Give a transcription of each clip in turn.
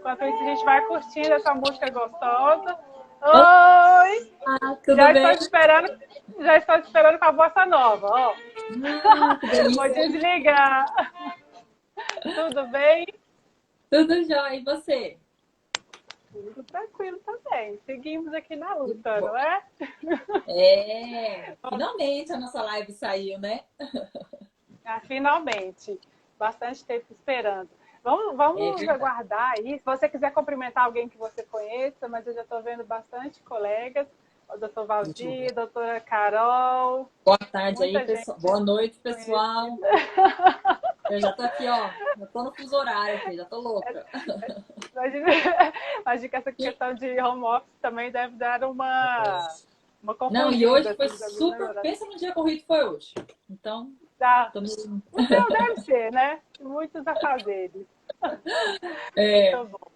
Enquanto isso, a gente vai curtindo essa música gostosa. Oi! Tudo Já bem? estou esperando com a bossa nova, ó. Que Vou delícia. desligar. Tudo bem? Tudo jóia. E você? Tudo tranquilo também. Seguimos aqui na luta, Bom, não é? finalmente a nossa live saiu, né? Ah, finalmente. Bastante tempo esperando. É Vamos verdade. aguardar aí. Se você quiser cumprimentar alguém que você conheça, mas eu já estou vendo bastante colegas. O doutor Deixa eu ver. Valdir, a doutora Carol, Boa tarde aí, muita gente pessoal. Boa noite, pessoal. conhecida. Eu já tô aqui, ó. Já tô no fuso horário aqui, já tô louca. Imagina, imagina que essa E- questão de home office também deve dar uma Não, e hoje confundida, foi assim, sabe, né, super. Dora? Pensa no dia corrido que foi hoje. Então, Tá. tô meio. O seu deve ser, né? Muitos afazeres. É, Muito bom.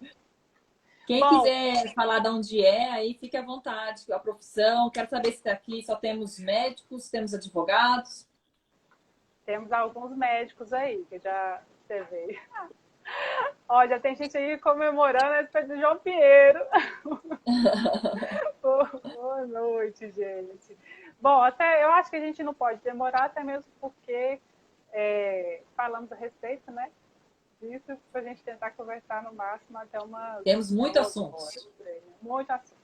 quem Bom, quiser falar de onde é, aí fique à vontade. A profissão. Quero saber se aqui só temos médicos, temos advogados. temos alguns médicos aí, que já você vê. Olha, tem gente aí comemorando a respeito do João Pinheiro. Boa noite, gente. Bom, até eu acho que a gente não pode demorar, até mesmo porque falamos a respeito, né? Disso, para a gente tentar conversar no máximo até umas Temos muito 2 horas. assuntos. Muito assunto.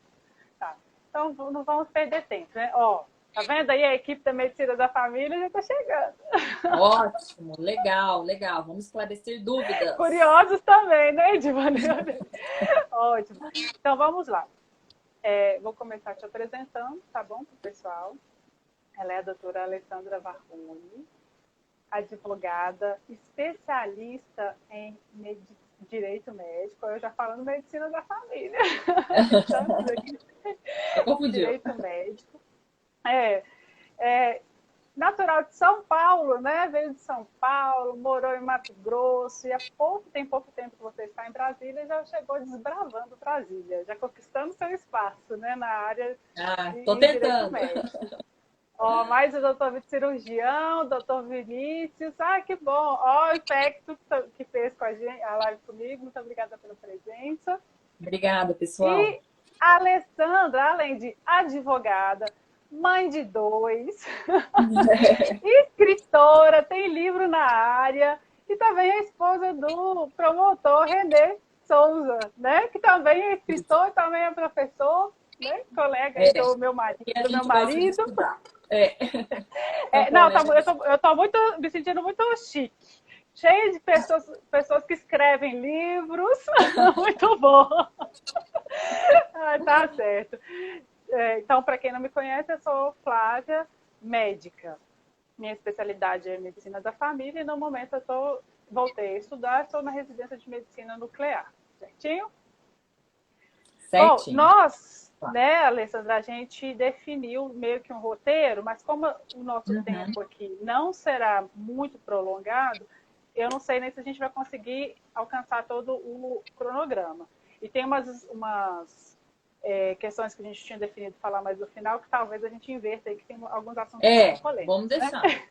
Tá. Então, não vamos perder tempo, né? Ó, tá vendo aí a equipe da Medicina da Família já está chegando. Ótimo, legal, legal. Vamos esclarecer dúvidas. Curiosos também, né, de maneira. Ótimo. Então, vamos lá. Vou começar te apresentando, tá bom, para o pessoal. Ela é a doutora Alessandra Varrone, advogada, especialista em direito médico. Eu já falando medicina da família. Estamos aqui. Confundiu. Direito médico. É, é, natural de São Paulo, né? Veio de São Paulo, morou em Mato Grosso, e tem pouco tempo que você está em Brasília, e já chegou desbravando Brasília, já conquistando seu espaço, né? Na área Tô em direito tentando. médico. Ó, mais o doutor cirurgião, doutor Vinícius. Ah, que bom. Ó, o Infecto que fez com a gente, a live comigo. Muito obrigada pela presença. Obrigada, pessoal. E a Alessandra, além de advogada, mãe de 2, escritora, tem livro na área, e também é esposa do promotor René Souza, né? Que também é escritor, também é professor, né? Colega aí É, do meu e a do meu gente gosta de marido. estudar. É, são Não, colegas. eu tô muito, me sentindo muito chique. Cheia de pessoas que escrevem livros. Muito bom. Tá certo. Então, para quem não me conhece, eu sou Flávia, médica. Minha especialidade é medicina da família e no momento voltei a estudar, estou na residência de medicina nuclear. Certinho? Bom, Certinho. nós, né, Alessandra, a gente definiu meio que um roteiro, mas como o nosso Uhum. tempo aqui não será muito prolongado, eu não sei nem se a gente vai conseguir alcançar todo o cronograma. E tem umas questões que a gente tinha definido falar mais no final, que talvez a gente inverta aí, que tem alguns assuntos que são Vamos polêmicos, né? deixar.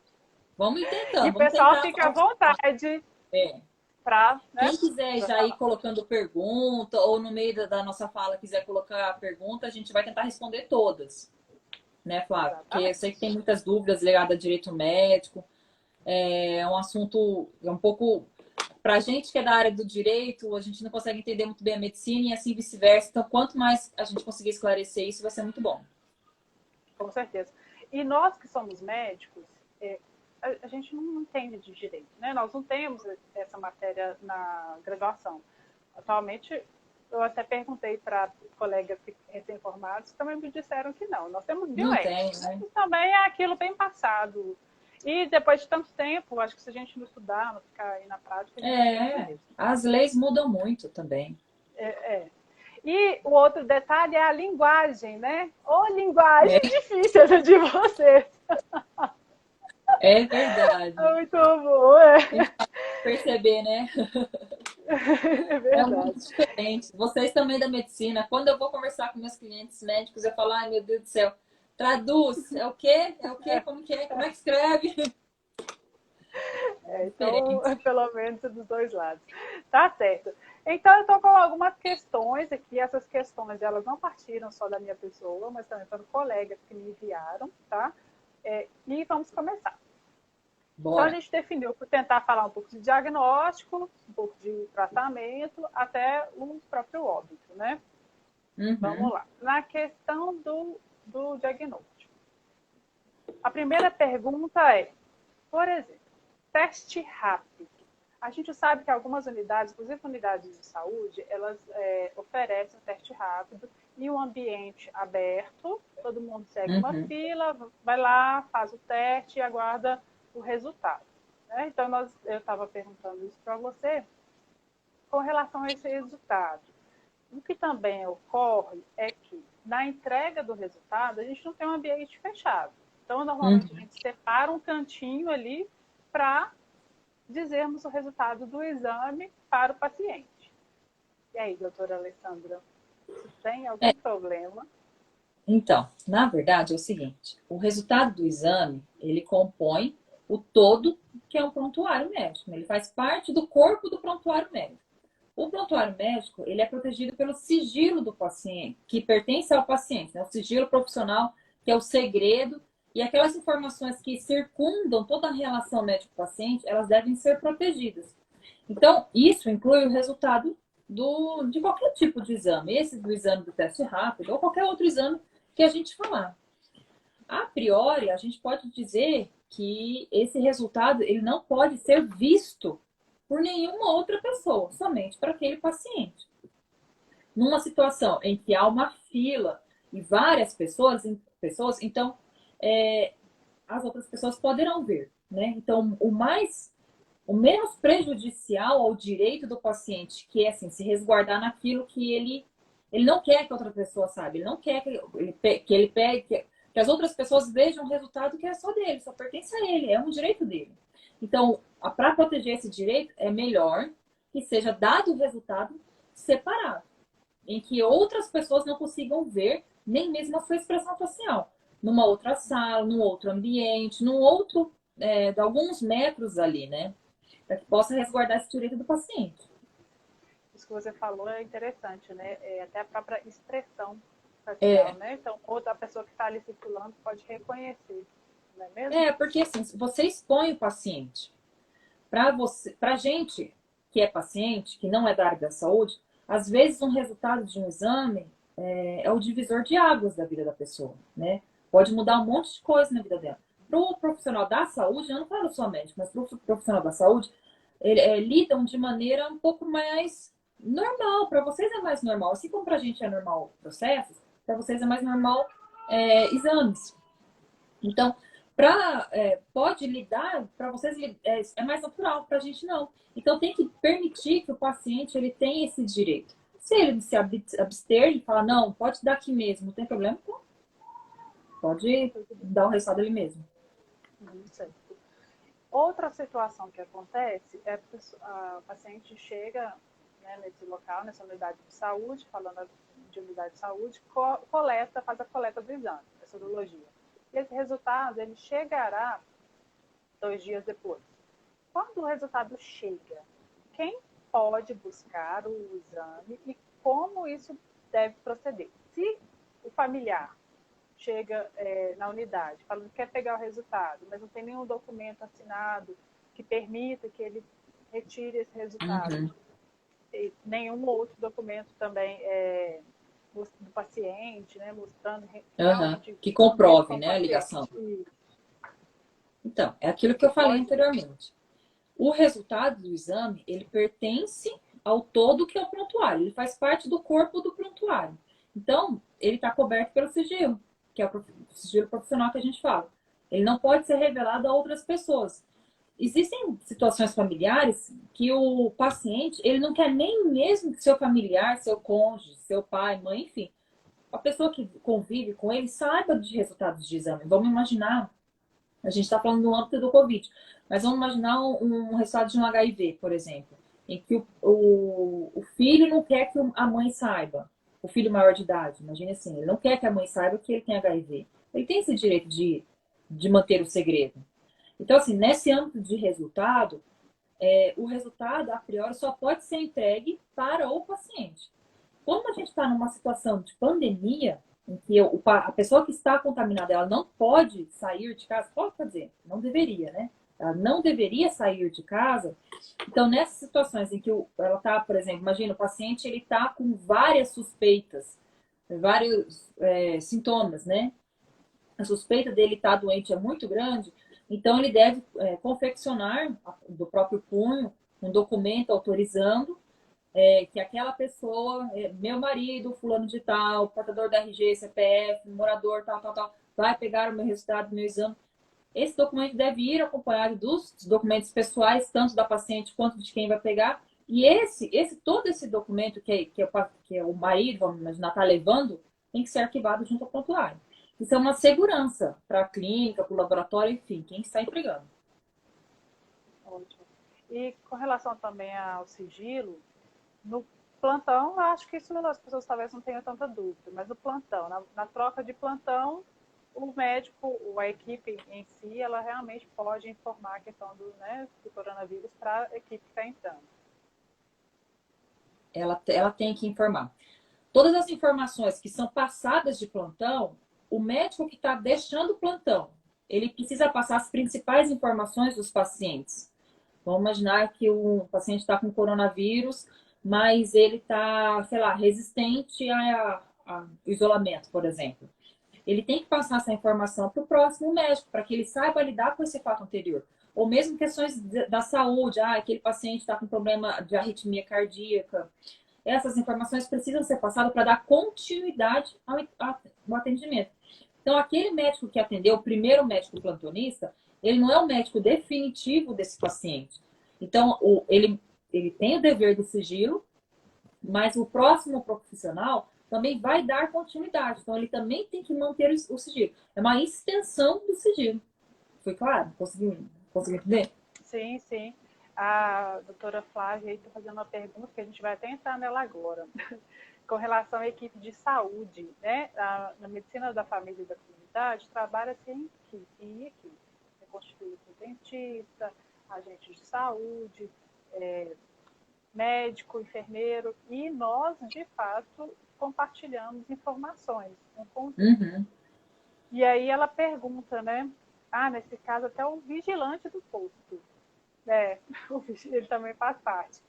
Vamos ir E tentando, o vamos pessoal tentar. fica à vontade É. para, né, Quem quiser pra já ir falar. colocando pergunta, ou no meio da nossa fala quiser colocar a pergunta, a gente vai tentar responder todas, né, Flávio? Porque eu sei que tem Exatamente. muitas dúvidas ligadas a direito médico. É um assunto, é um pouco. Para a gente que é da área do direito, a gente não consegue entender muito bem a medicina e assim vice-versa. Então, quanto mais a gente conseguir esclarecer isso, vai ser muito bom. Com certeza. E nós que somos médicos, a gente não entende de direito, né? Nós não temos essa matéria na graduação. Atualmente, eu até perguntei para colegas recém-formados, também me disseram que não. Nós temos Não tem, bioética, né? né? E também é aquilo bem passado. E depois de tanto tempo, acho que se a gente não estudar, não ficar aí na prática, a gente perde mesmo. As leis mudam muito também. É. E o outro detalhe é a linguagem, né? Ô, linguagem É, difícil essa de vocês. é verdade. Muito bom, é. Tem que perceber, né? É É um mundo verdade. diferente. Vocês também da medicina. Quando eu vou conversar com meus clientes médicos, eu falo, ai meu Deus do céu, traduz. É o quê? É o quê? Como que é? Como é que escreve? É Então, diferente. pelo menos dos dois lados. Tá certo. Então, eu estou com algumas questões aqui. Essas questões, elas não partiram só da minha pessoa, mas também foram colegas que me enviaram, tá? E vamos começar. Então, a Bora. gente definiu por tentar falar um pouco de diagnóstico, um pouco de tratamento, até o próprio óbito, né? Vamos Uhum. lá. Na questão do diagnóstico. A primeira pergunta é, por exemplo, teste rápido. A gente sabe que algumas unidades, inclusive unidades de saúde, elas oferecem um teste rápido em um ambiente aberto, todo mundo segue uma Uhum. fila, vai lá, faz o teste e aguarda o resultado. Né? Então, eu estava perguntando isso para você com relação a esse resultado. O que também ocorre é que, na entrega do resultado, a gente não tem um ambiente fechado. Então, normalmente, a Uhum. gente separa um cantinho ali para dizermos o resultado do exame para o paciente. E aí, doutora Alessandra, se tem algum problema? Então, na verdade é o seguinte, o resultado do exame, ele compõe o todo que é um prontuário médico, né? Ele faz parte do corpo do prontuário médico. O prontuário médico, ele é protegido pelo sigilo do paciente, que pertence ao paciente, né? O sigilo profissional, que é o segredo, e aquelas informações que circundam toda a relação médico-paciente, elas devem ser protegidas. Então, isso inclui o resultado de qualquer tipo de exame, esse do exame do teste rápido, ou qualquer outro exame que a gente falar. A priori, a gente pode dizer que esse resultado ele não pode ser visto por nenhuma outra pessoa, somente para aquele paciente. Numa situação em que há uma fila e várias pessoas então as outras pessoas poderão ver, né? Então, o menos prejudicial ao direito do paciente, que é assim, se resguardar naquilo que ele não quer que outra pessoa saiba, ele não quer que ele pegue, que as outras pessoas vejam um resultado que é só dele, só pertence a ele, é um direito dele. Então, para proteger esse direito, é melhor que seja dado o resultado separado, em que outras pessoas não consigam ver nem mesmo a sua expressão facial. Numa outra sala, num outro ambiente, num outro, de alguns metros ali, né? Para que possa resguardar esse direito do paciente. Isso que você falou é interessante, né? Até a própria expressão facial, É, né? Então, outra pessoa que está ali circulando pode reconhecer, não é mesmo? porque assim, se você expõe o paciente para gente que é paciente, que não é da área da saúde, às vezes um resultado de um exame é o divisor de águas da vida da pessoa, né? Pode mudar um monte de coisa na vida dela. Para o profissional da saúde, eu não falo só médico, mas para o profissional da saúde, lidam de maneira um pouco mais normal. Para vocês é mais normal. Assim como para a gente é normal processos, para vocês é mais normal exames. Então, pode lidar, para vocês é mais natural, para a gente não. Então, tem que permitir que o paciente ele tenha esse direito. Se ele se abster e falar, não, pode dar aqui mesmo, não tem problema, então pode dar o resultado ali mesmo. Certo. Outra situação que acontece é que o paciente chega, né, nesse local, nessa unidade de saúde, falando de unidade de saúde, faz a coleta do exame, a sorologia. E esse resultado ele chegará 2 dias depois. Quando o resultado chega, quem pode buscar o exame e como isso deve proceder? Se o familiar chega na unidade falando que quer pegar o resultado, mas não tem nenhum documento assinado que permita que ele retire esse resultado, Uhum. e nenhum outro documento também do paciente, né, mostrando Uhum. realmente Que ele comprove, como né, a ligação. paciente. E Então, é aquilo que ele eu falei pode. anteriormente. O resultado do exame, ele pertence ao todo que é o prontuário. Ele faz parte do corpo do prontuário. Então, ele está coberto pelo sigilo, que é o sigilo profissional que a gente fala. Ele não pode ser revelado a outras pessoas. Existem situações familiares que o paciente, ele não quer nem mesmo que seu familiar, seu cônjuge, seu pai, mãe, enfim, a pessoa que convive com ele saiba de resultados de exame. Vamos imaginar, a gente está falando no âmbito do Covid, mas vamos imaginar um resultado de um HIV, por exemplo, em que o filho não quer que a mãe saiba, o filho maior de idade, imagine assim, ele não quer que a mãe saiba que ele tem HIV. Ele tem esse direito de manter o segredo. Então, assim, nesse âmbito de resultado, o resultado, a priori, só pode ser entregue para o paciente. Como a gente está numa situação de pandemia, em que a pessoa que está contaminada, ela não pode sair de casa, pode fazer, não deveria, né? Ela não deveria sair de casa. Então, nessas situações em que ela está, por exemplo, imagina, o paciente ele está com várias suspeitas, vários sintomas, né? A suspeita dele estar doente é muito grande, então ele deve confeccionar do próprio punho um documento autorizando que aquela pessoa, meu marido, fulano de tal, portador da RG, CPF, morador, tal, tal, tal, vai pegar o meu resultado do meu exame. Esse documento deve ir acompanhado dos documentos pessoais, tanto da paciente quanto de quem vai pegar. E todo esse documento que o marido, vamos imaginar, está levando, tem que ser arquivado junto ao prontuário. Isso é uma segurança para a clínica, para o laboratório, enfim, quem está empregando. Ótimo. E com relação também ao sigilo, no plantão, eu acho que isso as pessoas talvez não tenham tanta dúvida, mas no plantão, na troca de plantão, o médico, a equipe em si, ela realmente pode informar a questão do coronavírus para a equipe que está entrando. Ela tem que informar. Todas as informações que são passadas de plantão, o médico que está deixando o plantão, ele precisa passar as principais informações dos pacientes. Vamos imaginar que o paciente está com coronavírus, mas ele está, sei lá, resistente a isolamento, por exemplo. Ele tem que passar essa informação para o próximo médico, para que ele saiba lidar com esse fato anterior. Ou mesmo questões da saúde, aquele paciente está com problema de arritmia cardíaca. Essas informações precisam ser passadas para dar continuidade ao atendimento. Então, aquele médico que atendeu, o primeiro médico plantonista, ele não é o médico definitivo desse paciente. Então, ele tem o dever do sigilo, mas o próximo profissional também vai dar continuidade. Então, ele também tem que manter o sigilo. É uma extensão do sigilo. Foi claro? Conseguiu entender? Sim, sim. A doutora Flávia está fazendo uma pergunta que a gente vai até entrar nela agora, com relação à equipe de saúde, né? Na medicina da família e da comunidade, trabalha-se em equipe. É constituído por dentista, agente de saúde, médico, enfermeiro, e nós, de fato, compartilhamos informações um com o outro. Uhum. E aí ela pergunta, né? Nesse caso, até o vigilante do posto. Ele também faz parte.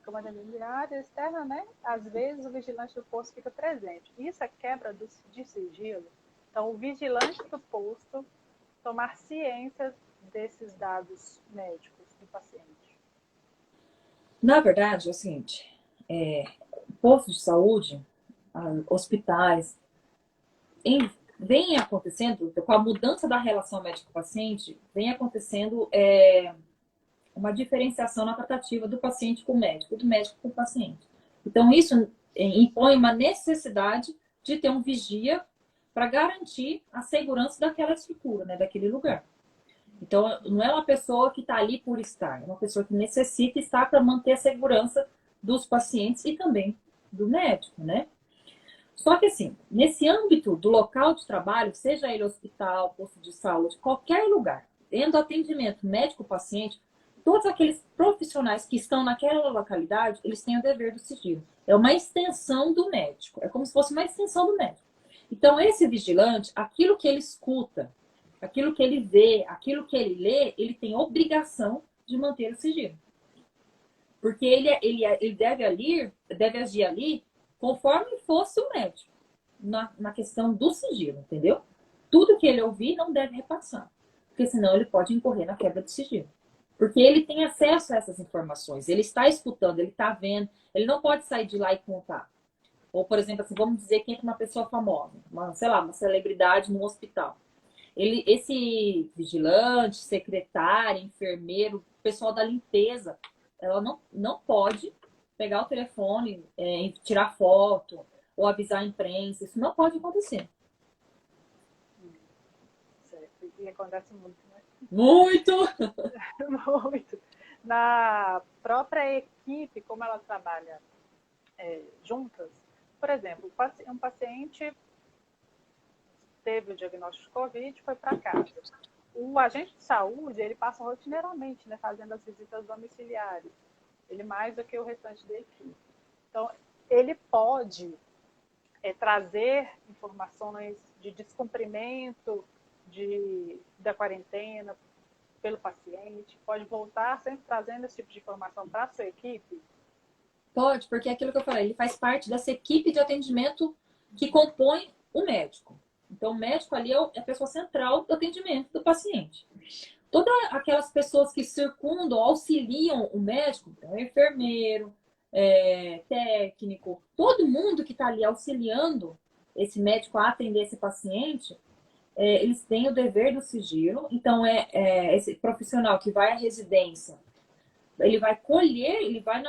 Comandante de área externa, né? Às vezes o vigilante do posto fica presente. Isso é quebra de sigilo. Então, o vigilante do posto tomar ciência desses dados médicos do paciente. Na verdade, é o seguinte, postos de saúde, hospitais, vem acontecendo, com a mudança da relação médico-paciente, vem acontecendo uma diferenciação na tratativa do paciente com o médico, do médico com o paciente. Então, isso impõe uma necessidade de ter um vigia para garantir a segurança daquela estrutura, né, daquele lugar. Então, não é uma pessoa que está ali por estar, é uma pessoa que necessita estar para manter a segurança dos pacientes e também do médico, né? Só que, assim, nesse âmbito do local de trabalho, seja ele hospital, posto de saúde, qualquer lugar, tendo atendimento médico-paciente, todos aqueles profissionais que estão naquela localidade, eles têm o dever do sigilo. É uma extensão do médico, é como se fosse uma extensão do médico. Então, esse vigilante, aquilo que ele escuta, aquilo que ele vê, aquilo que ele lê, ele tem obrigação de manter o sigilo. Porque ele deve agir ali conforme fosse o médico, na questão do sigilo, entendeu? Tudo que ele ouvir não deve repassar, porque senão ele pode incorrer na quebra do sigilo. Porque ele tem acesso a essas informações, ele está escutando, ele está vendo, ele não pode sair de lá e contar. Ou, por exemplo, assim, vamos dizer que entra uma pessoa famosa, sei lá, uma celebridade no hospital. Esse vigilante, secretário, enfermeiro, pessoal da limpeza, ela não pode pegar o telefone, tirar foto ou avisar a imprensa. Isso não pode acontecer. Certo. E acontece muito, né? Muito! Muito. Na própria equipe, como ela trabalha juntas, por exemplo, um paciente teve o diagnóstico de Covid, foi para casa. o agente de saúde, ele passa rotineiramente, né, fazendo as visitas domiciliares. Ele mais do que o restante da equipe. Então, ele pode trazer informações de descumprimento da quarentena pelo paciente, pode voltar sempre trazendo esse tipo de informação para a sua equipe? Pode, porque é aquilo que eu falei, ele faz parte dessa equipe de atendimento que compõe o médico. Então, o médico ali é a pessoa central do atendimento do paciente. Todas aquelas pessoas que circundam, auxiliam o médico, então, o enfermeiro, técnico, todo mundo que está ali auxiliando esse médico a atender esse paciente, eles têm o dever do sigilo. Então, esse profissional que vai à residência, ele vai colher, ele vai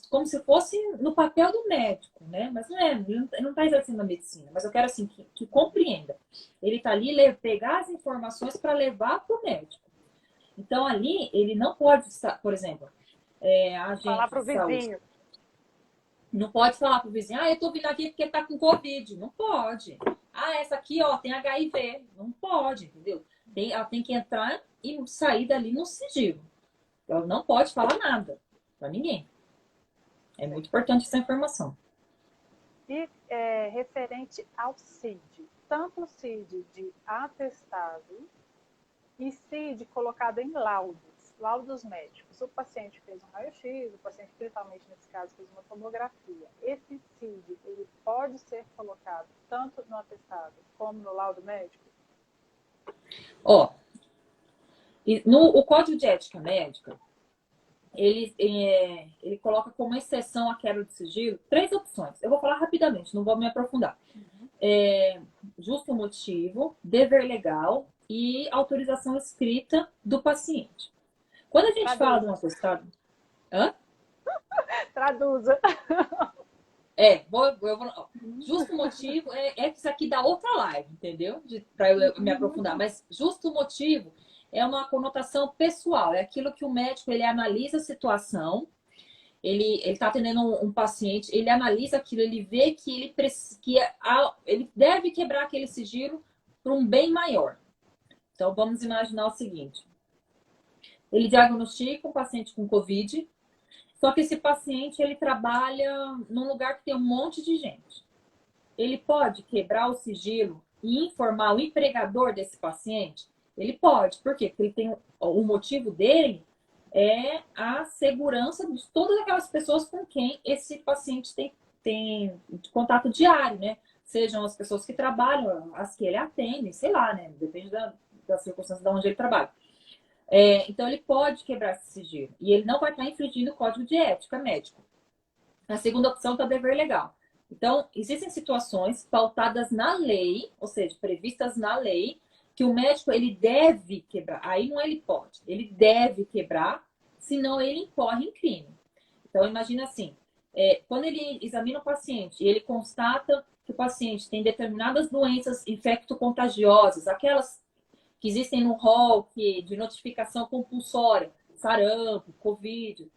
como se fosse no papel do médico, né? Mas não é, ele não está exercendo a medicina. Mas eu quero, assim, que compreenda. Ele está ali pegar as informações para levar para o médico. Então, ali, ele não pode, por exemplo, a agente falar para o de saúde vizinho. não pode falar para o vizinho, eu tô vindo aqui porque tá com Covid. Não pode. Essa aqui, ó, tem HIV. Não pode, entendeu? Ela tem que entrar e sair dali no sigilo. Ela não pode falar nada para ninguém. É muito importante essa informação. E referente ao CID, tanto o CID de atestado e CID colocado em laudos médicos. O paciente fez um raio-x, o paciente, principalmente nesse caso, fez uma tomografia. Esse CID, ele pode ser colocado tanto no atestado como no laudo médico? O Código de Ética Médica, ele coloca como exceção à quebra de sigilo 3 opções. Eu vou falar rapidamente, não vou me aprofundar. Justo motivo, dever legal e autorização escrita do paciente. Quando a gente fala de um atestado... Traduza. Justo motivo é isso aqui da outra live, entendeu? Para eu me aprofundar. Mas justo motivo é uma conotação pessoal. É aquilo que o médico, ele analisa a situação, ele está atendendo um paciente, ele analisa aquilo, ele vê que ele deve quebrar aquele sigilo para um bem maior. Então, vamos imaginar o seguinte. Ele diagnostica um paciente com Covid, só que esse paciente, ele trabalha num lugar que tem um monte de gente. Ele pode quebrar o sigilo e informar o empregador desse paciente? Ele pode. Por quê? Porque ele tem o motivo dele é a segurança de todas aquelas pessoas com quem esse paciente tem contato diário, né? Sejam as pessoas que trabalham, as que ele atende, sei lá, né? Depende da circunstância de onde ele trabalha. Então, ele pode quebrar esse sigilo. E ele não vai estar infringindo o Código de Ética Médico. A segunda opção está dever legal. Então, existem situações pautadas na lei, ou seja, previstas na lei, que o médico ele deve quebrar. Aí não ele pode, ele deve quebrar, senão ele incorre em crime. Então, imagina assim, quando ele examina o paciente e ele constata que o paciente tem determinadas doenças infecto-contagiosas, aquelas que existem no rol de notificação compulsória, sarampo, Covid,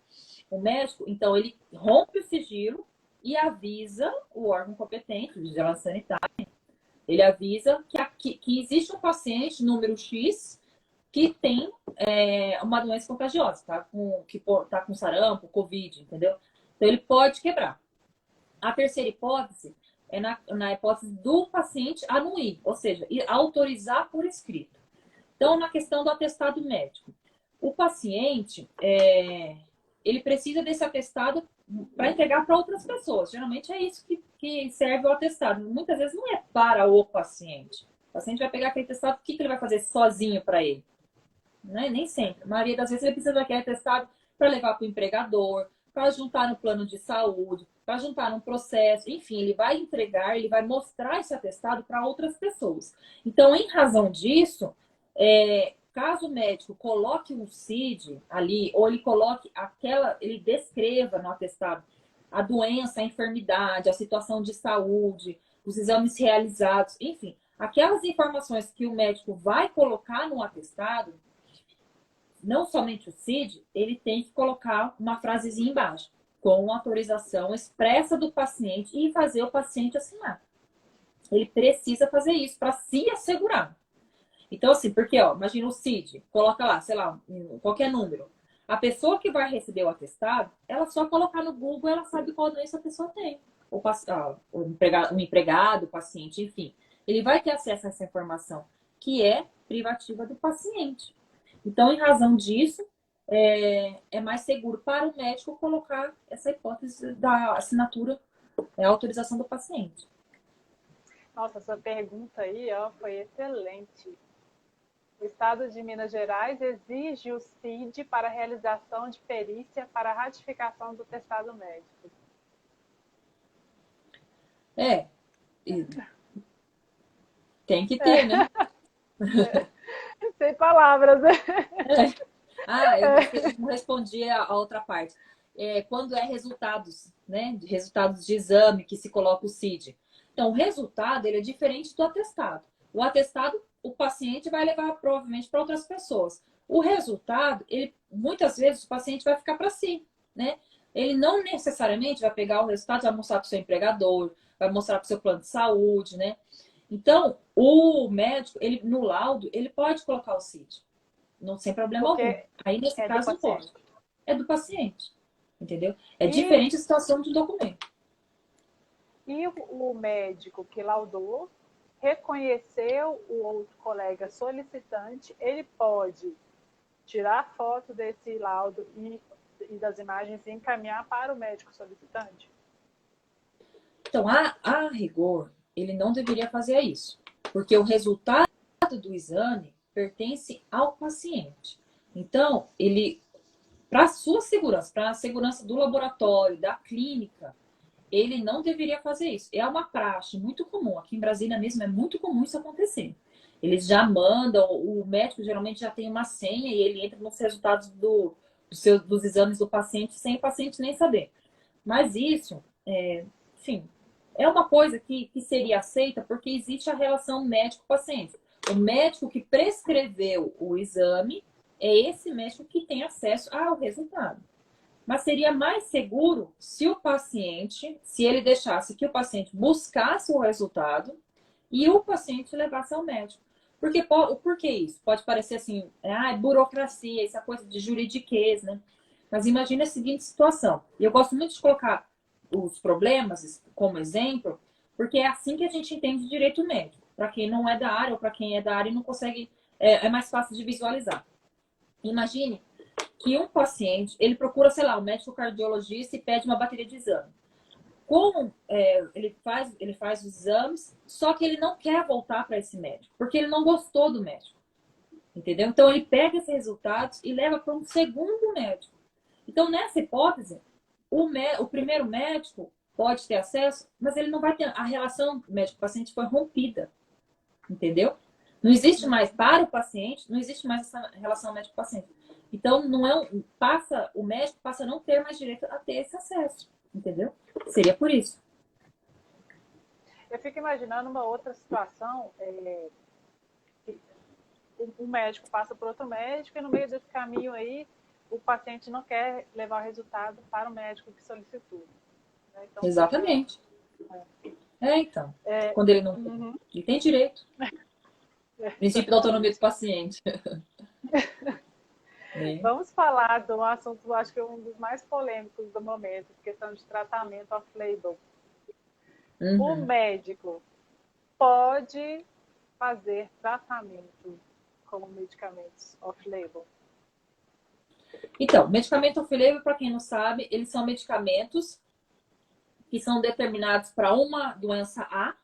o médico, então, ele rompe o sigilo e avisa o órgão competente, vigilância sanitária, ele avisa que existe um paciente, número X, que tem uma doença contagiosa, que tá com sarampo, Covid, entendeu? Então, ele pode quebrar. A terceira hipótese é na hipótese do paciente anuir, ou seja, autorizar por escrito. Então, na questão do atestado médico, o paciente, ele precisa desse atestado para entregar para outras pessoas. Geralmente é isso que serve o atestado. Muitas vezes não é para o paciente. O paciente vai pegar aquele atestado, o que ele vai fazer sozinho para ele? Né? Nem sempre. A maioria das vezes ele precisa daquele atestado para levar para o empregador, para juntar no plano de saúde, para juntar num processo. Enfim, ele vai entregar, ele vai mostrar esse atestado para outras pessoas. Então, em razão disso, caso o médico coloque um CID ali, ou ele coloque ele descreva no atestado a doença, a enfermidade, a situação de saúde, os exames realizados, enfim, aquelas informações que o médico vai colocar no atestado, não somente o CID, ele tem que colocar uma frasezinha embaixo, com autorização expressa do paciente e fazer o paciente assinar. Ele precisa fazer isso para se assegurar. Então, assim, porque, ó, imagina o CID, coloca lá, sei lá, qualquer número. A pessoa que vai receber o atestado, ela só colocar no Google, ela sabe qual doença a pessoa tem. O empregado, o paciente, enfim. Ele vai ter acesso a essa informação, que é privativa do paciente. Então, em razão disso, é mais seguro para o médico colocar essa hipótese da assinatura, a autorização do paciente. Nossa, essa pergunta aí, ó, foi excelente. O Estado de Minas Gerais exige o CID para a realização de perícia para a ratificação do atestado médico. É, tem que ter, né? Sem palavras, né? Eu não respondi a outra parte. Quando resultados, né? Resultados de exame que se coloca o CID. Então, o resultado ele é diferente do atestado. O atestado, o paciente vai levar provavelmente para outras pessoas. O resultado, muitas vezes o paciente vai ficar para si, né? Ele não necessariamente vai pegar o resultado, vai mostrar para o seu empregador, vai mostrar para o seu plano de saúde, né? Então, o médico, no laudo, ele pode colocar o CID. Não, sem problema algum. Aí, nesse caso, não pode. É do paciente. Entendeu? É diferente a situação do documento. E o médico que laudou reconheceu o outro colega solicitante, ele pode tirar foto desse laudo e das imagens e encaminhar para o médico solicitante? Então, a rigor, ele não deveria fazer isso, porque o resultado do exame pertence ao paciente. Então, para a sua segurança, para a segurança do laboratório, da clínica, ele não deveria fazer isso. É uma praxe muito comum. Aqui em Brasília mesmo é muito comum isso acontecer. Eles já mandam, o médico geralmente já tem uma senha e ele entra nos resultados dos exames do paciente sem o paciente nem saber. Mas isso, enfim, é uma coisa que seria aceita porque existe a relação médico-paciente. O médico que prescreveu o exame é esse médico que tem acesso ao resultado. Mas seria mais seguro se o paciente, se ele deixasse que o paciente buscasse o resultado e o paciente levasse ao médico. Por que isso? Pode parecer assim, burocracia, essa coisa de juridiquês, né? Mas imagine a seguinte situação. E eu gosto muito de colocar os problemas como exemplo, porque é assim que a gente entende direito médico. Para quem não é da área ou para quem é da área e não consegue, é mais fácil de visualizar. Imagine que um paciente, ele procura, sei lá, um médico cardiologista e pede uma bateria de exame. Ele faz os exames, só que ele não quer voltar para esse médico, porque ele não gostou do médico. Entendeu? Então, ele pega esses resultados e leva para um segundo médico. Então, nessa hipótese, o primeiro médico pode ter acesso, mas ele não vai ter. A relação médico-paciente foi rompida. Entendeu? Não existe mais, para o paciente, não existe mais essa relação médico-paciente. Então, o médico passa a não ter mais direito a ter esse acesso. Entendeu? Seria por isso. Eu fico imaginando uma outra situação. Um médico passa por outro médico e no meio desse caminho aí, o paciente não quer levar o resultado para o médico que solicitou. Né? Então, exatamente. Então. Quando ele não ele tem direito. Princípio da autonomia do paciente. Vamos falar de um assunto, acho que é um dos mais polêmicos do momento, questão de tratamento off-label. O médico pode fazer tratamento com medicamentos off-label? Então, medicamento off-label, para quem não sabe, eles são medicamentos que são determinados para uma doença A.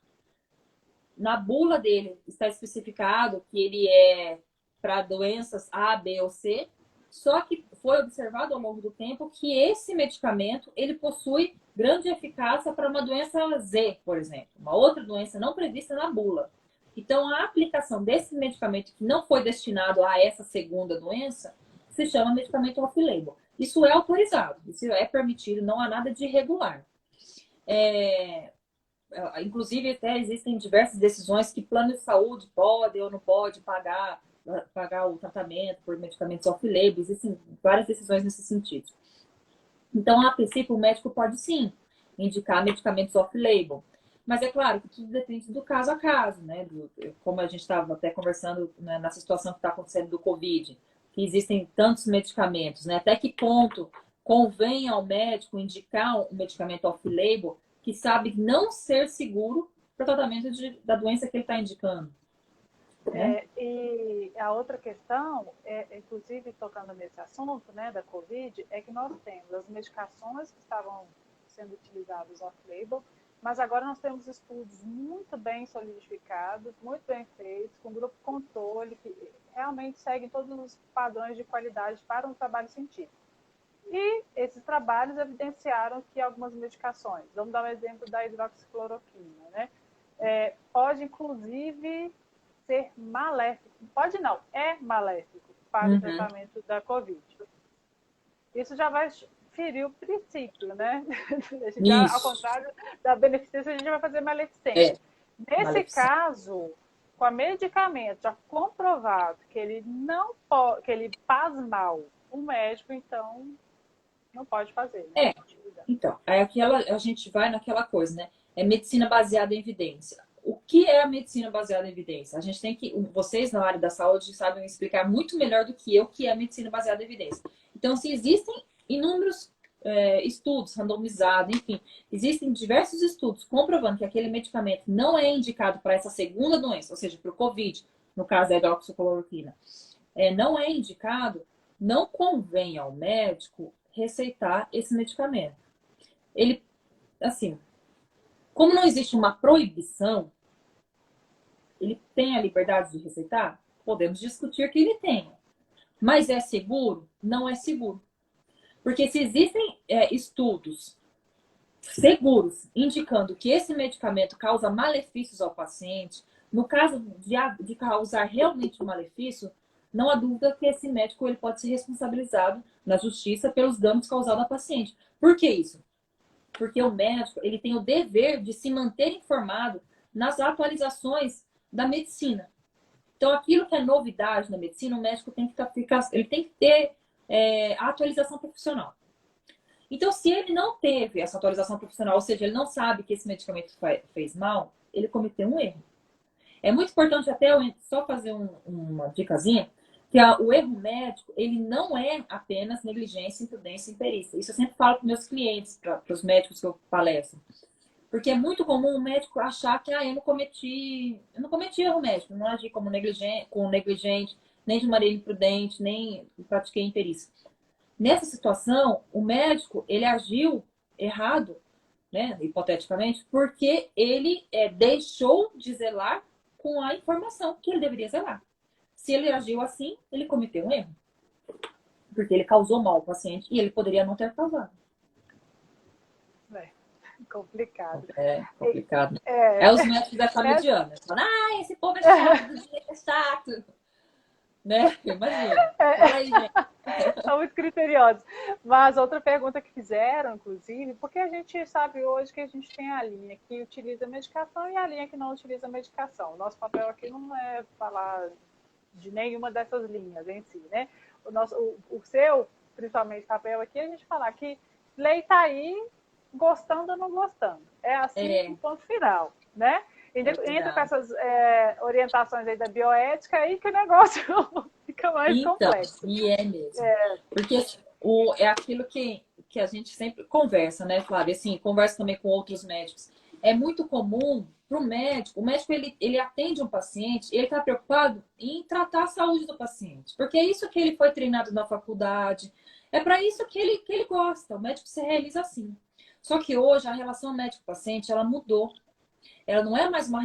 Na bula dele está especificado que ele é para doenças A, B ou C. Só que foi observado ao longo do tempo que esse medicamento ele possui grande eficácia para uma doença Z, por exemplo, uma outra doença não prevista na bula. Então, a aplicação desse medicamento que não foi destinado a essa segunda doença se chama medicamento off-label. Isso é autorizado, isso é permitido, não há nada de irregular. Inclusive, até existem diversas decisões que plano de saúde pode ou não pode pagar o tratamento por medicamentos off-label. Existem várias decisões nesse sentido. Então, a princípio, o médico pode sim indicar medicamentos off-label. Mas é claro que tudo depende do caso a caso, né? Como a gente estava até conversando, né, nessa situação que está acontecendo do Covid, que existem tantos medicamentos, né? Até que ponto convém ao médico indicar um medicamento off-label que sabe não ser seguro para o tratamento da doença que ele está indicando, né? E a outra questão, inclusive tocando nesse assunto, né, da Covid, é que nós temos as medicações que estavam sendo utilizadas off-label, mas agora nós temos estudos muito bem solidificados, muito bem feitos, com grupo controle, que realmente seguem todos os padrões de qualidade para um trabalho científico. E esses trabalhos evidenciaram que algumas medicações, vamos dar um exemplo da hidroxicloroquina, né? Pode, inclusive, ser maléfico. Pode não, é maléfico para o tratamento da Covid. Isso já vai ferir o princípio, né? A gente já, ao contrário da beneficência, a gente vai fazer maledicência. Nesse caso, com a medicamento já comprovado que ele não pode, que ele faz mal, o médico, então, não pode fazer. Né? Então, a gente vai naquela coisa, né? É medicina baseada em evidência. O que é a medicina baseada em evidência? A gente tem que, vocês na área da saúde sabem explicar muito melhor do que eu o que é a medicina baseada em evidência. Então, se existem inúmeros estudos randomizados, enfim, existem diversos estudos comprovando que aquele medicamento não é indicado para essa segunda doença, ou seja, para o COVID, no caso da hidroxicloroquina, não é indicado, não convém ao médico receitar esse medicamento. Ele, assim, como não existe uma proibição, ele tem a liberdade de receitar? Podemos discutir que ele tenha. Mas é seguro? Não é seguro. Porque se existem estudos seguros indicando que esse medicamento causa malefícios ao paciente, no caso de causar realmente um malefício, não há dúvida que esse médico ele pode ser responsabilizado na justiça pelos danos causados ao paciente. Por que isso? Porque o médico ele tem o dever de se manter informado nas atualizações da medicina. Então, aquilo que é novidade na medicina, o médico tem que ter a atualização profissional. Então, se ele não teve essa atualização profissional, ou seja, ele não sabe que esse medicamento fez mal, ele cometeu um erro. É muito importante até eu só fazer uma dicasinha, que o erro médico, ele não é apenas negligência, imprudência e imperícia. Isso eu sempre falo para meus clientes, para os médicos que eu palestro. Porque é muito comum o médico achar que eu não cometi erro médico, não agi como negligente, nem de maneira imprudente, nem pratiquei imperícia. Nessa situação, o médico, ele agiu errado, né, hipoteticamente, porque ele deixou de zelar com a informação que ele deveria zelar. Se ele agiu assim, ele cometeu um erro. Porque ele causou mal ao paciente e ele poderia não ter causado. Complicado. É complicado. É os médicos dessa mediana. Falam, esse povo é chato, do dia é chato. Né? Imagina. Fala aí, gente. São muito criteriosos. Mas outra pergunta que fizeram, inclusive, porque a gente sabe hoje que a gente tem a linha que utiliza medicação e a linha que não utiliza medicação. O nosso papel aqui não é falar de nenhuma dessas linhas em si, né? O seu, principalmente, papel aqui é a gente falar que lei está aí, gostando ou não gostando. É assim, ponto final, né? Entra com essas orientações aí da bioética aí que o negócio fica mais complexo. E é mesmo. Porque é aquilo que a gente sempre conversa, né, Flávia? Assim, conversa também com outros médicos. É muito comum para o médico ele atende um paciente, ele está preocupado em tratar a saúde do paciente. Porque é isso que ele foi treinado na faculdade, é para isso que ele gosta. O médico se realiza assim. Só que hoje a relação médico-paciente, ela mudou. Ela não é mais uma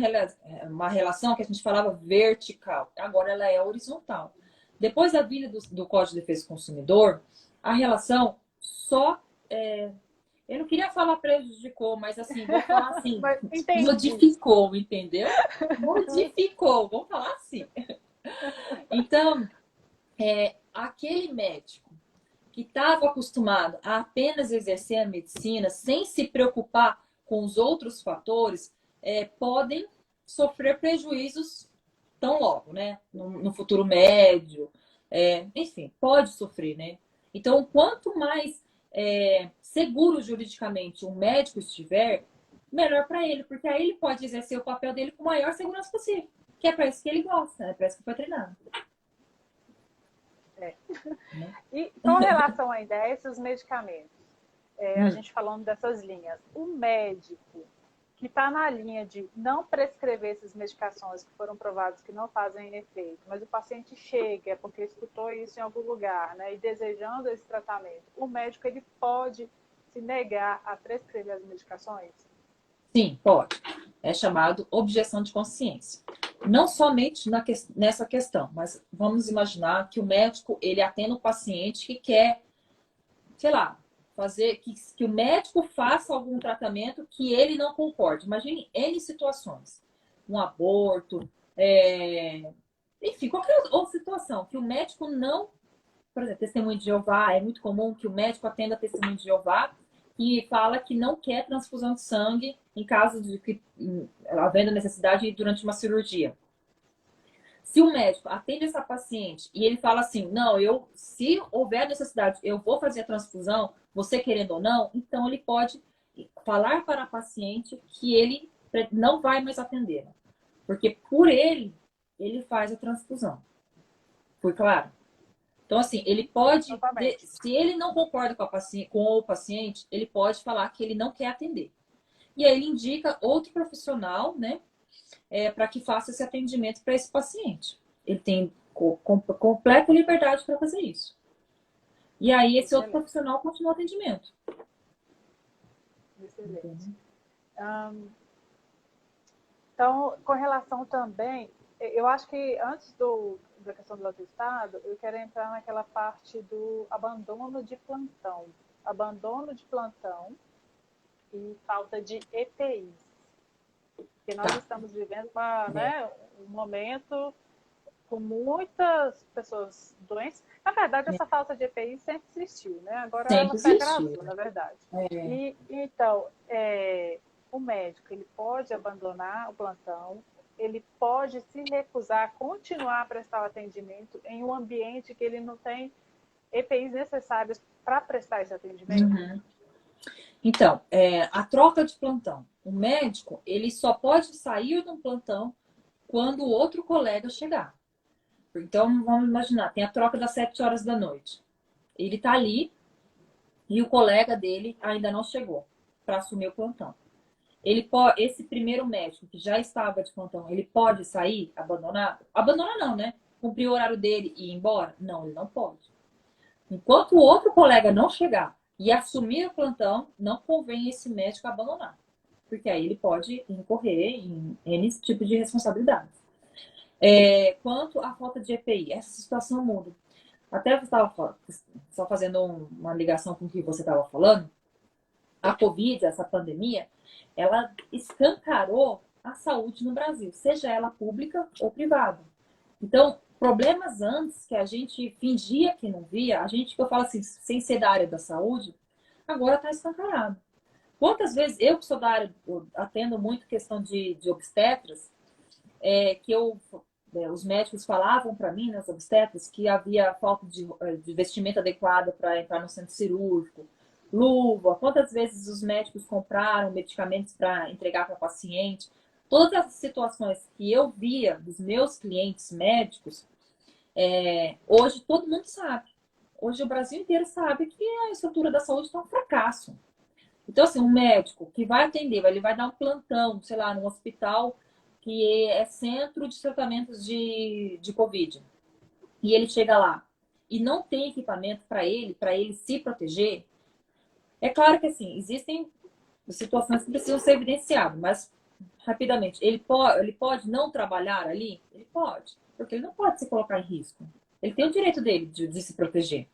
relação que a gente falava vertical, agora ela é horizontal. Depois da vinda do Código de Defesa do Consumidor, a relação só... eu não queria falar prejudicou, mas assim, vou falar assim, modificou, entendeu? Modificou, vamos falar assim. Então, aquele médico que estava acostumado a apenas exercer a medicina sem se preocupar com os outros fatores, podem sofrer prejuízos tão logo, né? No futuro médio, enfim, pode sofrer, né? Então, quanto mais seguro juridicamente um médico estiver, melhor para ele, porque aí ele pode exercer o papel dele com a maior segurança possível, que é para isso que ele gosta, é para isso que foi treinado. É. E com relação ainda a esses medicamentos, a gente falando dessas linhas, o médico que está na linha de não prescrever essas medicações que foram provadas que não fazem efeito, mas o paciente chega porque escutou isso em algum lugar, né, e desejando esse tratamento, o médico ele pode se negar a prescrever as medicações? Sim, pode. É chamado objeção de consciência. Não somente nessa questão, mas vamos imaginar que o médico ele atende um paciente que quer, sei lá, fazer que o médico faça algum tratamento que ele não concorde. Imagine N situações. Um aborto, enfim, qualquer outra situação que o médico não, por exemplo, testemunho de Jeová, é muito comum que o médico atenda testemunho de Jeová e fala que não quer transfusão de sangue em caso de que havendo necessidade durante uma cirurgia. Se o médico atende essa paciente e ele fala assim, não, se houver necessidade, eu vou fazer a transfusão, você querendo ou não, então ele pode falar para a paciente que ele não vai mais atender, porque por ele faz a transfusão. Foi claro? Então, assim, ele pode, se ele não concorda com o paciente, ele pode falar que ele não quer atender. E aí ele indica outro profissional, né, para que faça esse atendimento para esse paciente. Ele tem completa liberdade para fazer isso. E aí esse outro profissional continua o atendimento. Excelente. Então, com relação também, eu acho que antes da questão do atestado, eu quero entrar naquela parte do abandono de plantão. Abandono de plantão e falta de EPIs. Porque nós estamos vivendo um momento com muitas pessoas doentes. Na verdade, essa falta de EPI sempre existiu, né? Agora ela se agravou, na verdade. E, então, o médico ele pode abandonar o plantão, ele pode se recusar a continuar a prestar o atendimento em um ambiente que ele não tem EPIs necessários para prestar esse atendimento? Uhum. Então, a troca de plantão. O médico, ele só pode sair do plantão quando o outro colega chegar. Então, vamos imaginar, tem a troca das 7 horas da noite. Ele está ali e o colega dele ainda não chegou para assumir o plantão. Esse primeiro médico que já estava de plantão, ele pode sair, abandonar? Abandonar não, né? Cumprir o horário dele e ir embora? Não, ele não pode. Enquanto o outro colega não chegar e assumir o plantão, não convém esse médico abandonar. Porque aí ele pode incorrer em N tipo de responsabilidade. Quanto à falta de EPI, essa situação muda. Até você estava só fazendo uma ligação com o que você estava falando, a Covid, essa pandemia, ela escancarou a saúde no Brasil, seja ela pública ou privada. Então, problemas antes que a gente fingia que não via, que eu falo assim, sem ser da área da saúde, agora está escancarado. Quantas vezes eu que sou da área, eu atendo muito questão de obstetras, os médicos falavam para mim, nas obstetras, que havia falta de vestimenta adequada para entrar no centro cirúrgico, luva. Quantas vezes os médicos compraram medicamentos para entregar para o paciente? Todas essas situações que eu via dos meus clientes médicos, hoje todo mundo sabe. Hoje o Brasil inteiro sabe que a estrutura da saúde está um fracasso. Então, assim, um médico que vai atender, ele vai dar um plantão, sei lá, num hospital que é centro de tratamentos de Covid. E ele chega lá e não tem equipamento para ele se proteger. É claro que, assim, existem situações que precisam ser evidenciadas, mas, rapidamente, ele pode não trabalhar ali? Ele pode, porque ele não pode se colocar em risco. Ele tem o direito dele de se proteger.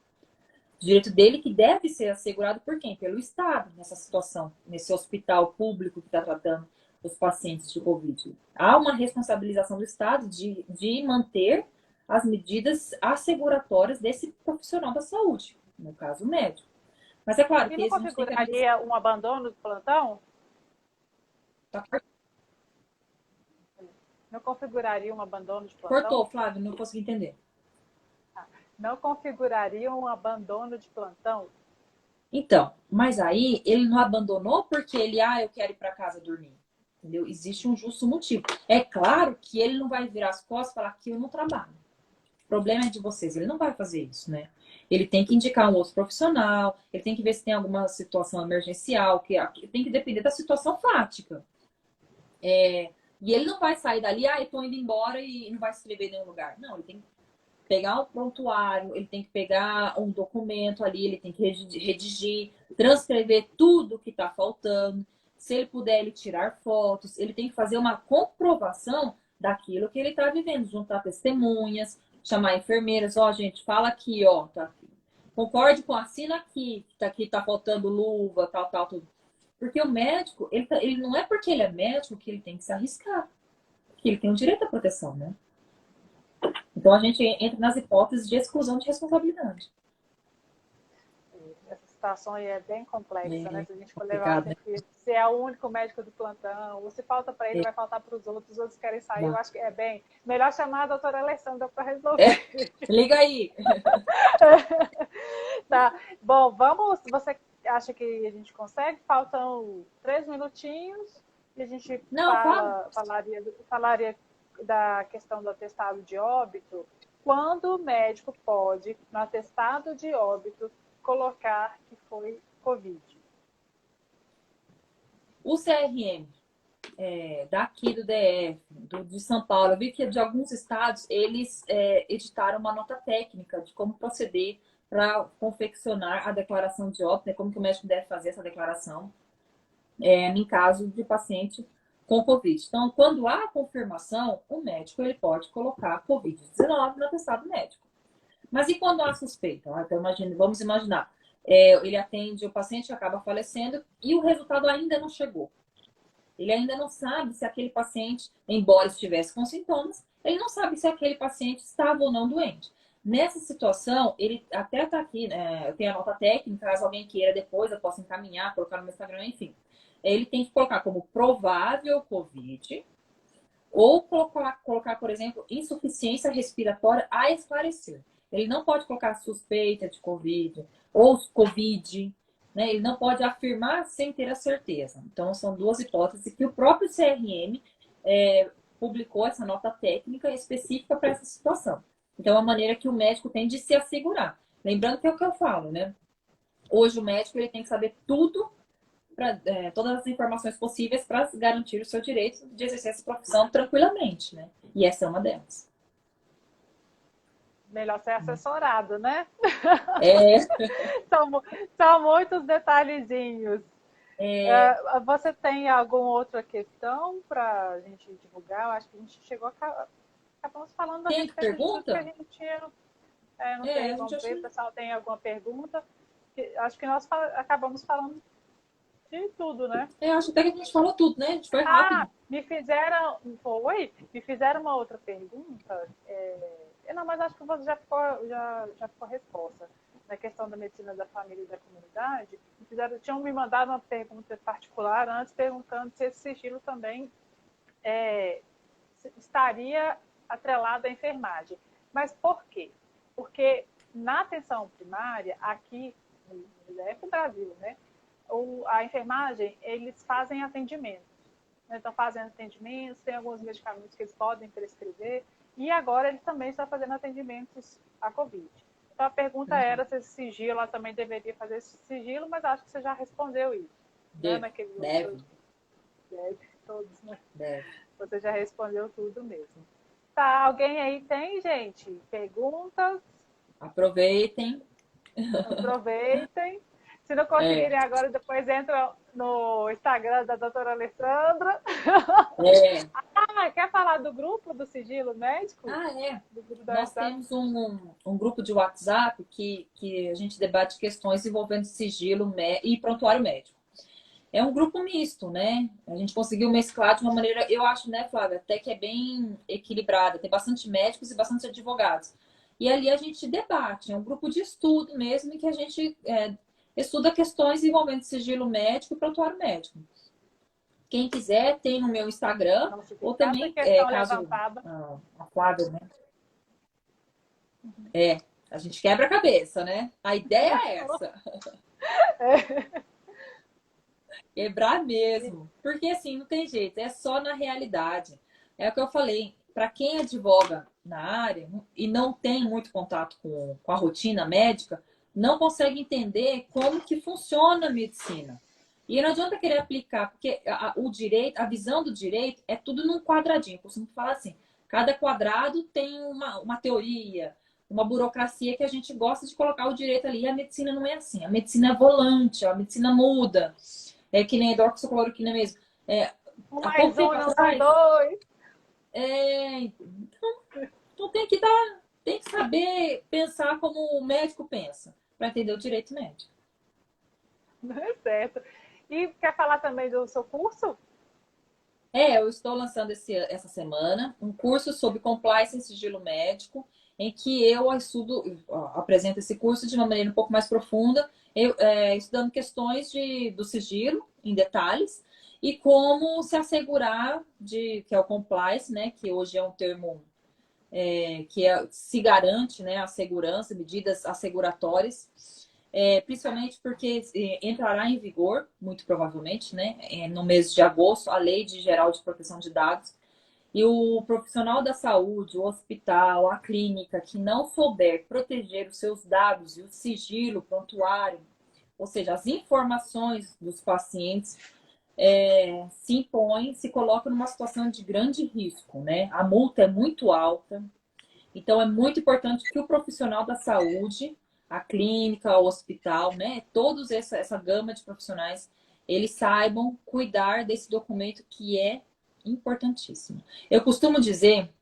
O direito dele que deve ser assegurado por quem? Pelo Estado, nessa situação, nesse hospital público que está tratando os pacientes de Covid. Há uma responsabilização do Estado de manter as medidas asseguratórias desse profissional da saúde, no caso, o médico. Mas é claro E que não a gente tem que... configuraria um abandono do plantão? Não configuraria um abandono de plantão? Cortou, Flávio, não consegui entender. Não configuraria um abandono de plantão? Então, mas aí ele não abandonou porque eu quero ir para casa dormir. Entendeu? Existe um justo motivo. É claro que ele não vai virar as costas e falar que eu não trabalho. O problema é de vocês. Ele não vai fazer isso, né? Ele tem que indicar um outro profissional, ele tem que ver se tem alguma situação emergencial, que tem que depender da situação fática. E ele não vai sair dali, eu tô indo embora e não vai se inscrever em nenhum lugar. Não, ele tem que pegar um prontuário, ele tem que pegar um documento ali, ele tem que redigir, transcrever tudo que está faltando. Se ele puder, ele tirar fotos, ele tem que fazer uma comprovação daquilo que ele está vivendo, juntar testemunhas, chamar enfermeiras, gente, fala aqui, tá aqui. Concorde com, assina aqui, tá faltando luva, tal, tudo. Porque o médico, ele não é porque ele é médico que ele tem que se arriscar. Que ele tem o direito à proteção, né? Então a gente entra nas hipóteses de exclusão de responsabilidade. Essa situação aí é bem complexa, né? Se a gente for levar, Né? se é o único médico do plantão, ou se falta para ele, vai faltar para os outros querem sair. Eu acho que é bem melhor chamar a doutora Alessandra para resolver. Liga aí. Tá. Bom, vamos. Você acha que a gente consegue? Faltam 3 minutinhos e a gente falaria da questão do atestado de óbito. Quando o médico pode, no atestado de óbito, colocar que foi Covid? O CRM daqui do DF, de São Paulo, eu vi que de alguns estados eles editaram uma nota técnica de como proceder para confeccionar a declaração de óbito, né, como que o médico deve fazer essa declaração em caso de paciente com Covid. Então, quando há confirmação, o médico ele pode colocar Covid-19 no atestado médico. Mas e quando há suspeita? Então, vamos imaginar, ele atende o paciente, acaba falecendo e o resultado ainda não chegou. Ele ainda não sabe se aquele paciente, embora estivesse com sintomas, ele não sabe se aquele paciente estava ou não doente. Nessa situação, ele até está aqui, eu tenho a nota técnica, caso alguém queira depois, eu posso encaminhar, colocar no meu Instagram, enfim. Ele tem que colocar como provável Covid ou colocar, por exemplo, insuficiência respiratória a esclarecer. Ele não pode colocar suspeita de Covid ou Covid, né? Ele não pode afirmar sem ter a certeza. Então, são duas hipóteses que o próprio CRM publicou essa nota técnica específica para essa situação. Então, é a maneira que o médico tem de se assegurar. Lembrando que é o que eu falo, né? Hoje o médico ele tem que saber tudo, todas as informações possíveis para garantir o seu direito de exercer essa profissão tranquilamente, né? E essa é uma delas. Melhor ser assessorado, né? É. São muitos detalhezinhos. Você tem alguma outra questão para a gente divulgar? Eu acho que a gente acabamos falando tem pergunta? Que a gente não tem. Vamos ver, o pessoal tem alguma pergunta? Acho que nós acabamos falando de tudo, né? Eu acho até que a gente falou tudo, né? A gente foi rápido. Me fizeram uma outra pergunta. Não, mas acho que você já ficou a resposta. Na questão da medicina da família e da comunidade, tinham me mandado uma pergunta particular antes, perguntando se esse sigilo também estaria atrelado à enfermagem. Mas por quê? Porque na atenção primária, aqui no Brasil, né, a enfermagem, eles fazem atendimentos. Então, fazem atendimentos, tem alguns medicamentos que eles podem prescrever, e agora eles também estão fazendo atendimentos à Covid. Então, a pergunta era se esse sigilo, ela também deveria fazer esse sigilo, mas acho que você já respondeu isso. Deve. Todos, né? Deve. Você já respondeu tudo mesmo. Tá, alguém aí tem, gente? Perguntas? Aproveitem. Se não conseguirem agora, depois entra no Instagram da doutora Alessandra. Quer falar do grupo do sigilo médico? Nós temos um grupo de WhatsApp que a gente debate questões envolvendo sigilo e prontuário médico. É um grupo misto, né? A gente conseguiu mesclar de uma maneira, eu acho, né, Flávia, até que é bem equilibrada. Tem bastante médicos e bastante advogados. E ali a gente debate, é um grupo de estudo mesmo, em que a gente estuda questões envolvendo sigilo médico e prontuário médico. Quem quiser, tem no meu Instagram, ou também, caso a Flávia, né? A gente quebra a cabeça, né? A ideia é essa. Quebrar mesmo. Porque assim, não tem jeito, é só na realidade. É o que eu falei, para quem advoga na área e não tem muito contato com a rotina médica, não consegue entender como que funciona a medicina. E não adianta querer aplicar, porque o direito, a visão do direito é tudo num quadradinho. Eu costumo falar assim, cada quadrado tem uma teoria, uma burocracia que a gente gosta de colocar o direito ali. E a medicina não é assim. A medicina é volante, a medicina muda. É que nem a hidroxicloroquina mesmo. Um Há pouco mais um tempo não dá atrás, dois. então tem que saber pensar como o médico pensa, para entender o direito médico. É certo. E quer falar também do seu curso? Eu estou lançando essa semana um curso sobre compliance em sigilo médico, em que eu apresento esse curso de uma maneira um pouco mais profunda, estudando questões do sigilo em detalhes e como se assegurar que é o compliance, né, que hoje é um termo se garante, né, a segurança, medidas asseguratórias, principalmente porque entrará em vigor, muito provavelmente, né, no mês de agosto, a Lei Geral de Proteção de Dados. E o profissional da saúde, o hospital, a clínica, que não souber proteger os seus dados e o sigilo prontuário, ou seja, as informações dos pacientes, se impõe, se coloca numa situação de grande risco, né? A multa é muito alta, então, é muito importante que o profissional da saúde, a clínica, o hospital, né, todos essa gama de profissionais, eles saibam cuidar desse documento que é importantíssimo. Eu costumo dizer,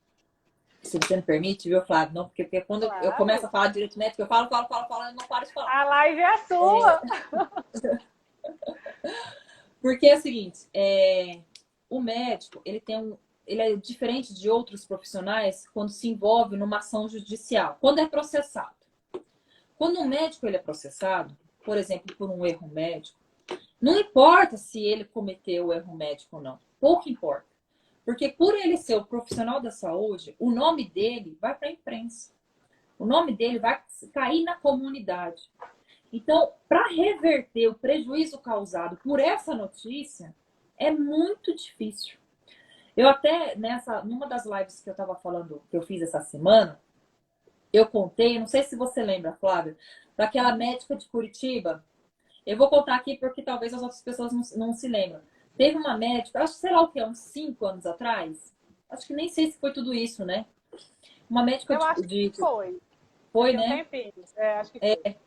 se você me permite, viu, Flávio? Não, porque quando eu começo Claro. a falar de direito médico, eu falo, eu não paro de falar. A live é sua. Porque é o seguinte, o médico, ele é diferente de outros profissionais quando se envolve numa ação judicial, quando é processado. Quando um médico ele é processado, por exemplo, por um erro médico, não importa se ele cometeu o erro médico ou não. Pouco importa. Porque por ele ser o profissional da saúde, o nome dele vai para a imprensa. O nome dele vai cair na comunidade. Então, para reverter o prejuízo causado por essa notícia, é muito difícil. Eu até, numa das lives que eu estava falando, que eu fiz essa semana, eu contei, não sei se você lembra, Flávia, daquela médica de Curitiba. Eu vou contar aqui porque talvez as outras pessoas não se lembram. Teve uma médica, acho que sei lá o que, uns 5 anos atrás. Acho que nem sei se foi tudo isso, né? Uma médica Eu acho que foi. Já foi, tem um né? tempinho. Acho que foi.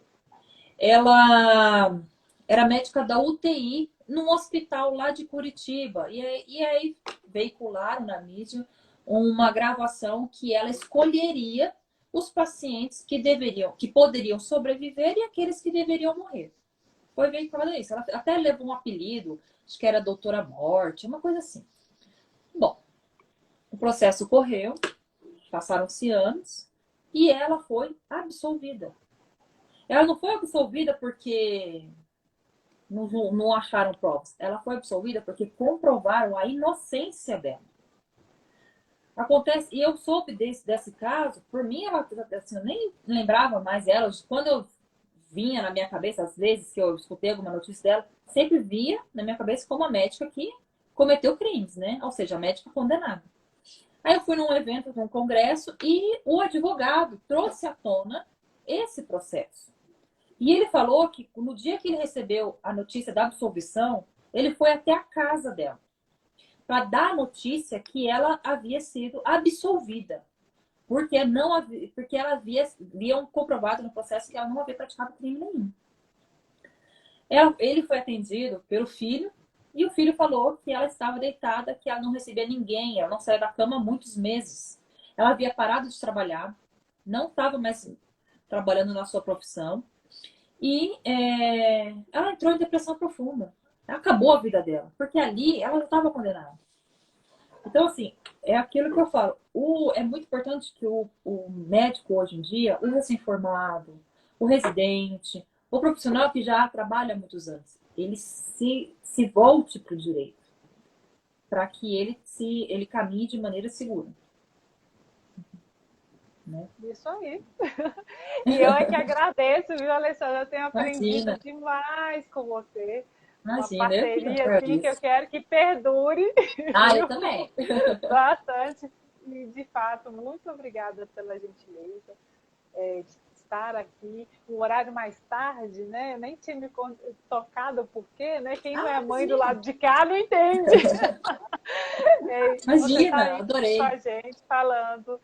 Ela era médica da UTI num hospital lá de Curitiba. E aí veicularam na mídia uma gravação que ela escolheria os pacientes que poderiam sobreviver e aqueles que deveriam morrer. Foi veiculado isso. Ela até levou um apelido, acho que era Doutora Morte, uma coisa assim. Bom, o processo correu, passaram-se anos e ela foi absolvida. Ela não foi absolvida porque não acharam provas. Ela foi absolvida porque comprovaram a inocência dela. Acontece, e eu soube desse caso, por mim, ela, assim, eu nem lembrava mais dela. Quando eu vinha na minha cabeça, às vezes que eu escutei alguma notícia dela, sempre via na minha cabeça como a médica que cometeu crimes, né? Ou seja, a médica condenada. Aí eu fui num evento, num congresso, e o advogado trouxe à tona esse processo. E ele falou que no dia que ele recebeu a notícia da absolvição, ele foi até a casa dela para dar a notícia que ela havia sido absolvida, porque ela haviam comprovado no processo que ela não havia praticado crime nenhum. Ele foi atendido pelo filho e o filho falou que ela estava deitada, que ela não recebia ninguém, ela não saiu da cama há muitos meses. Ela havia parado de trabalhar, não estava mais trabalhando na sua profissão e ela entrou em depressão profunda. Acabou a vida dela, porque ali ela já estava condenada. Então, assim, é aquilo que eu falo. É muito importante que o médico, hoje em dia, o recém-formado, o residente, o profissional que já trabalha há muitos anos, ele se volte para o direito, para que ele caminhe de maneira segura. né? Isso aí. E eu é que agradeço, viu, Alessandra? Eu tenho aprendido Imagina, demais com você. Uma imagina, eu que parceria assim que eu agradeço. quero que perdure, Ah, eu viu? também. Bastante. E, de fato, muito obrigada pela gentileza de estar aqui. Um horário mais tarde, né? Eu nem tinha me tocado o porquê, né? Quem não Ah, é mãe do imagina. lado de cá não entende. E você está Imagina, aí com adorei. a gente falando.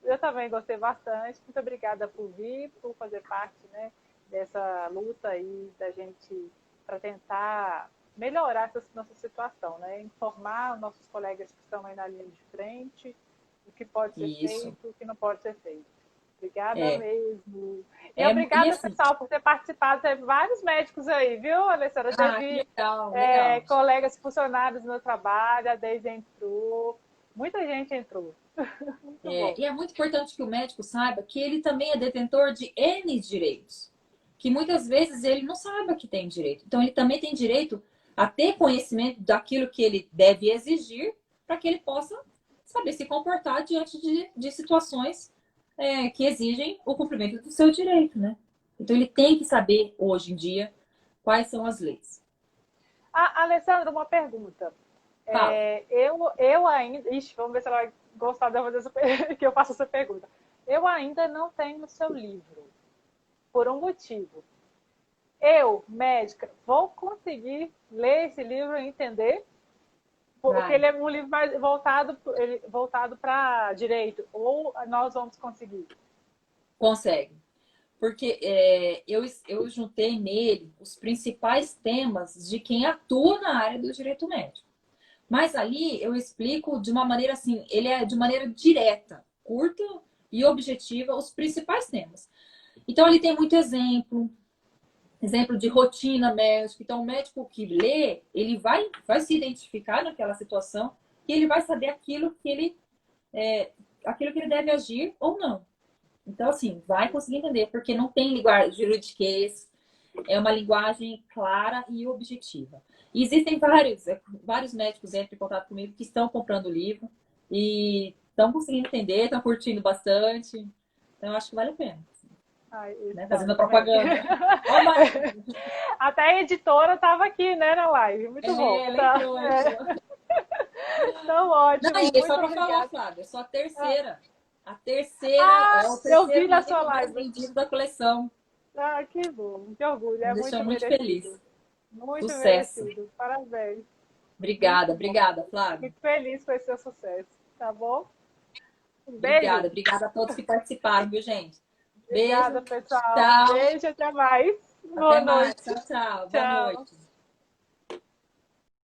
Eu também gostei bastante. Muito obrigada por vir, por fazer parte, né, dessa luta aí da gente para tentar melhorar essa nossa situação, né? Informar os nossos colegas que estão aí na linha de frente o que pode ser Isso. feito, o que não pode ser feito. Obrigada É, mesmo. E e obrigada, assim, pessoal, por ter participado. Teve vários médicos aí, viu, Alessandra? ah, que Teve legal, legal. colegas funcionários no meu trabalho, a Deise entrou, muita gente entrou. Muito É, bom. e é muito importante que o médico saiba que ele também é detentor de N direitos, que muitas vezes ele não sabe que tem direito. Então, ele também tem direito a ter conhecimento daquilo que ele deve exigir para que ele possa saber se comportar diante de situações que exigem o cumprimento do seu direito, né? Então, ele tem que saber, hoje em dia, quais são as leis. Ah, Alessandra, uma pergunta. Fala. Eu ainda. Ixi, vamos ver se ela vai gostar de eu fazer que eu faça essa pergunta. Eu ainda não tenho o seu livro, por um motivo. Eu, médica, vou conseguir ler esse livro e entender? Porque Vai. ele é um livro mais voltado para direito. Ou nós vamos conseguir? Consegue. Porque eu juntei nele os principais temas de quem atua na área do direito médico. Mas ali eu explico de uma maneira assim, ele é de maneira direta, curta e objetiva os principais temas. Então ali tem muito exemplo, exemplo de rotina médica. Então o médico que lê, ele vai se identificar naquela situação e ele vai saber aquilo que ele deve agir ou não. Então, assim, vai conseguir entender, porque não tem linguagem juridiquês, é uma linguagem clara e objetiva. E existem vários médicos entram em contato comigo que estão comprando o livro e estão conseguindo entender, estão curtindo bastante. Então, eu acho que vale a pena, Ai, né? tá, Fazendo a tá vendo? propaganda. Ó, Até a editora estava aqui, né, na live. Muito bom. ela Tá, entrou, entrou. então, Não, ótimo. e só Muito para falar, obrigada. Flávia, é só a terceira. A terceira é Ah, o eu vi terceiro na sua livro mais live. vendido da coleção. Ah, que bom. Que orgulho. Me É deixou muito muito feliz. merecido. Muito Sucesso. merecido. Parabéns. Obrigada, Muito bom. obrigada, Flávia. Fico feliz com esse seu sucesso. Tá bom? Um Obrigada, beijo. obrigada a todos que participaram, viu, gente? Obrigada, Beijo, pessoal. tchau, Beijo, até mais. Boa até mais, tchau, noite. tchau, boa Tchau. noite.